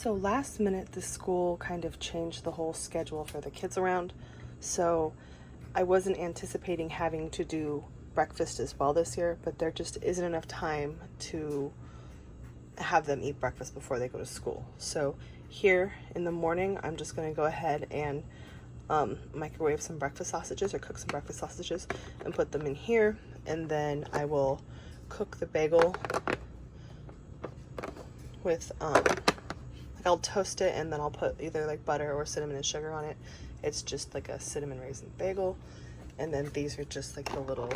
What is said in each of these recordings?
So last minute, the school kind of changed the whole schedule for the kids around. So I wasn't anticipating having to do breakfast as well this year, but there just isn't enough time to have them eat breakfast before they go to school. So here in the morning, I'm just going to go ahead and microwave some breakfast sausages or cook some breakfast sausages and put them in here. And then I will cook the bagel with, I'll toast it and then I'll put either like butter or cinnamon and sugar on it. It's just like a cinnamon raisin bagel. And then these are just like the little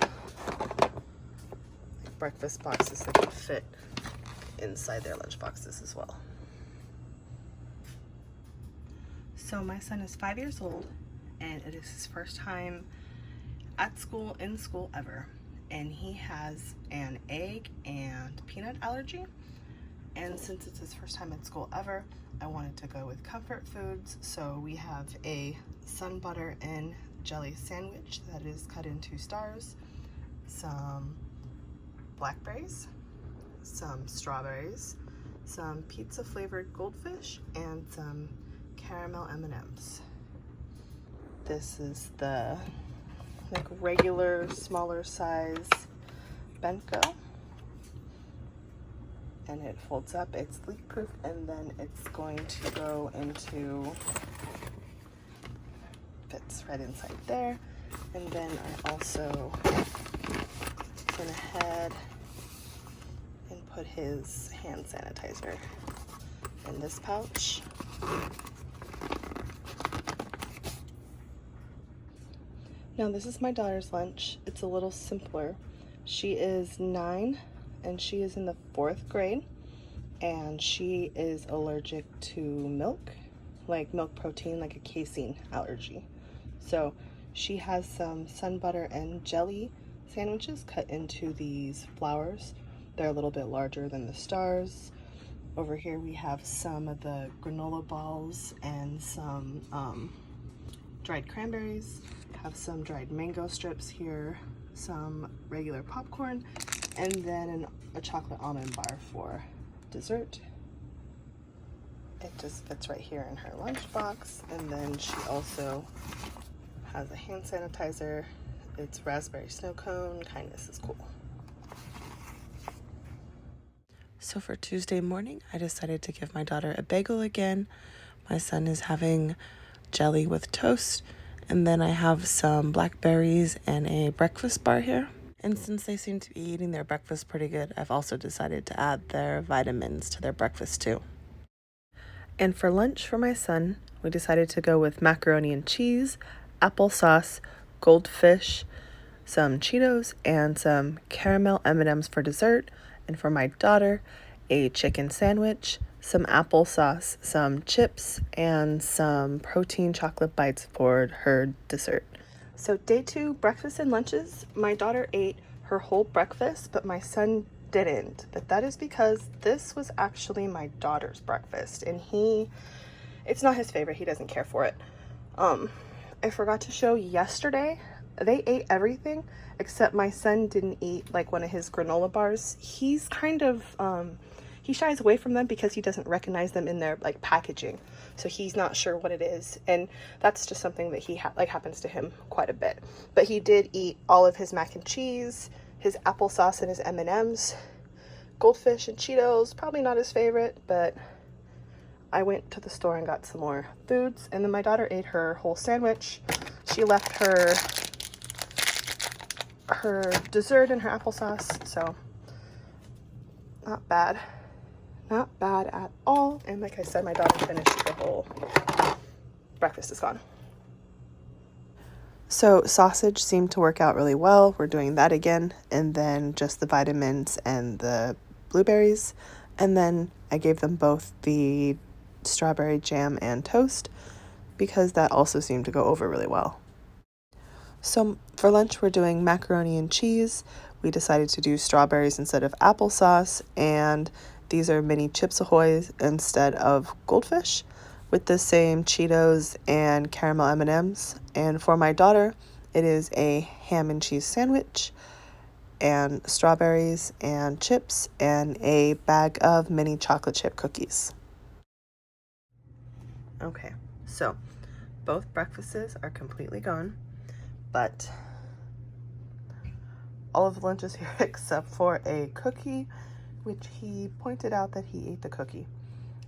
breakfast boxes that can fit inside their lunch boxes as well. So my son is 5 years old and it is his first time at school, in school ever. And he has an egg and peanut allergy. And since it's his first time at school ever, I wanted to go with comfort foods. So we have a sun butter and jelly sandwich that is cut into stars, some blackberries, some strawberries, some pizza flavored goldfish, and some caramel M&Ms. This is the like regular smaller size bento, and it folds up. It's leak proof, and then it's going to go into, fits right inside there. And then I also went ahead and put his hand sanitizer in this pouch. Now this is my daughter's lunch. It's a little simpler. She is 9 and she is in the 4th grade, and she is allergic to milk, like milk protein, like a casein allergy. So she has some sun butter and jelly sandwiches cut into these flowers. They're a little bit larger than the stars. Over here we have some of the granola balls and some dried cranberries. Have some dried mango strips here, some regular popcorn, and then a chocolate almond bar for dessert. It just fits right here in her lunchbox. And then she also has a hand sanitizer. It's raspberry snow cone. Kindness is cool. So for Tuesday morning, I decided to give my daughter a bagel again. My son is having jelly with toast. And then I have some blackberries and a breakfast bar here. And since they seem to be eating their breakfast pretty good, I've also decided to add their vitamins to their breakfast too. And for lunch for my son, we decided to go with macaroni and cheese, applesauce, goldfish, some Cheetos, and some caramel M&Ms for dessert. And for my daughter, a chicken sandwich, some applesauce, some chips, and some protein chocolate bites for her dessert. So day 2, breakfast and lunches. My daughter ate her whole breakfast, but my son didn't. But that is because this was actually my daughter's breakfast, and it's not his favorite. He doesn't care for it. I forgot to show yesterday, they ate everything except my son didn't eat like one of his granola bars. He's kind of he shies away from them because he doesn't recognize them in their like packaging, so he's not sure what it is, and that's just something that he happens to him quite a bit. But he did eat all of his mac and cheese, his applesauce, and his M&Ms, goldfish and Cheetos. Probably not his favorite, but I went to the store and got some more foods, and then my daughter ate her whole sandwich. She left her dessert and her applesauce, so not bad. Not bad at all. And like I said, my daughter finished her whole breakfast is gone. So sausage seemed to work out really well. We're doing that again. And then just the vitamins and the blueberries. And then I gave them both the strawberry jam and toast because that also seemed to go over really well. So for lunch, we're doing macaroni and cheese. We decided to do strawberries instead of applesauce, and these are mini Chips Ahoy instead of goldfish, with the same Cheetos and caramel M&Ms. And for my daughter, it is a ham and cheese sandwich and strawberries and chips and a bag of mini chocolate chip cookies. Okay, so both breakfasts are completely gone, but all of the lunch is here except for a cookie, which he pointed out that he ate the cookie.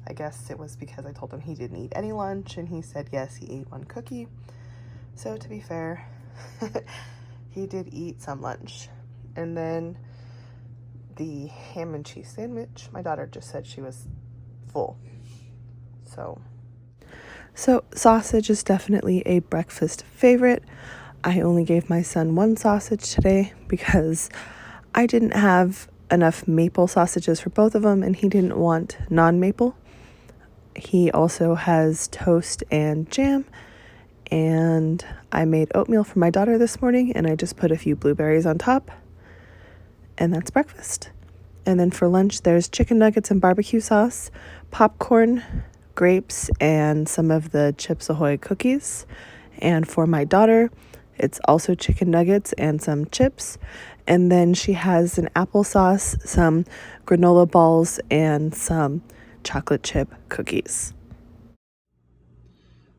I guess it was because I told him he didn't eat any lunch, and he said yes, he ate one cookie. So to be fair, he did eat some lunch. And then the ham and cheese sandwich, my daughter just said she was full. So sausage is definitely a breakfast favorite. I only gave my son one sausage today because I didn't have enough maple sausages for both of them, and he didn't want non-maple. He also has toast and jam, and I made oatmeal for my daughter this morning, and I just put a few blueberries on top, and that's breakfast. And then for lunch, there's chicken nuggets and barbecue sauce, popcorn, grapes, and some of the Chips Ahoy cookies. And for my daughter, it's also chicken nuggets and some chips. And then she has an applesauce, some granola balls, and some chocolate chip cookies.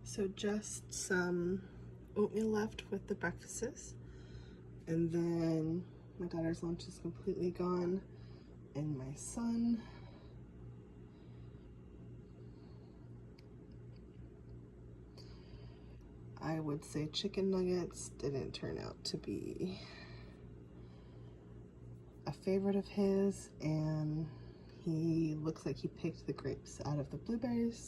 So just some oatmeal left with the breakfasts. And then my daughter's lunch is completely gone. And my son, I would say chicken nuggets didn't turn out to be a favorite of his, and he looks like he picked the grapes out of the blueberries.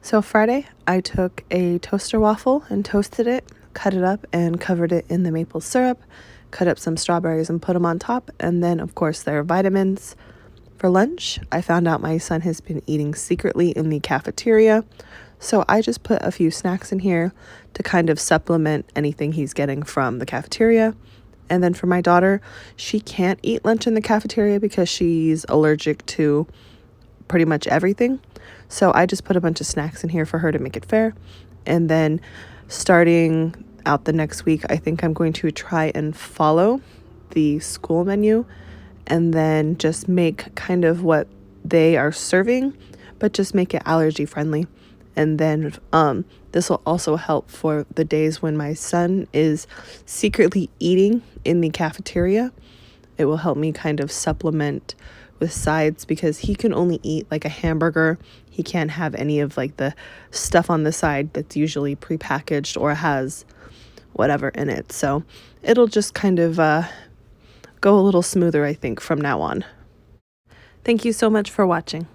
So Friday, I took a toaster waffle and toasted it, cut it up and covered it in the maple syrup, cut up some strawberries and put them on top, and then of course there are vitamins. For lunch, I found out my son has been eating secretly in the cafeteria, so I just put a few snacks in here to kind of supplement anything he's getting from the cafeteria. And then for my daughter, she can't eat lunch in the cafeteria because she's allergic to pretty much everything. So I just put a bunch of snacks in here for her to make it fair. And then starting out the next week, I think I'm going to try and follow the school menu and then just make kind of what they are serving, but just make it allergy friendly. And then this will also help for the days when my son is secretly eating in the cafeteria. It will help me kind of supplement with sides because he can only eat like a hamburger. He can't have any of like the stuff on the side that's usually prepackaged or has whatever in it. So it'll just kind of go a little smoother, I think, from now on. Thank you so much for watching.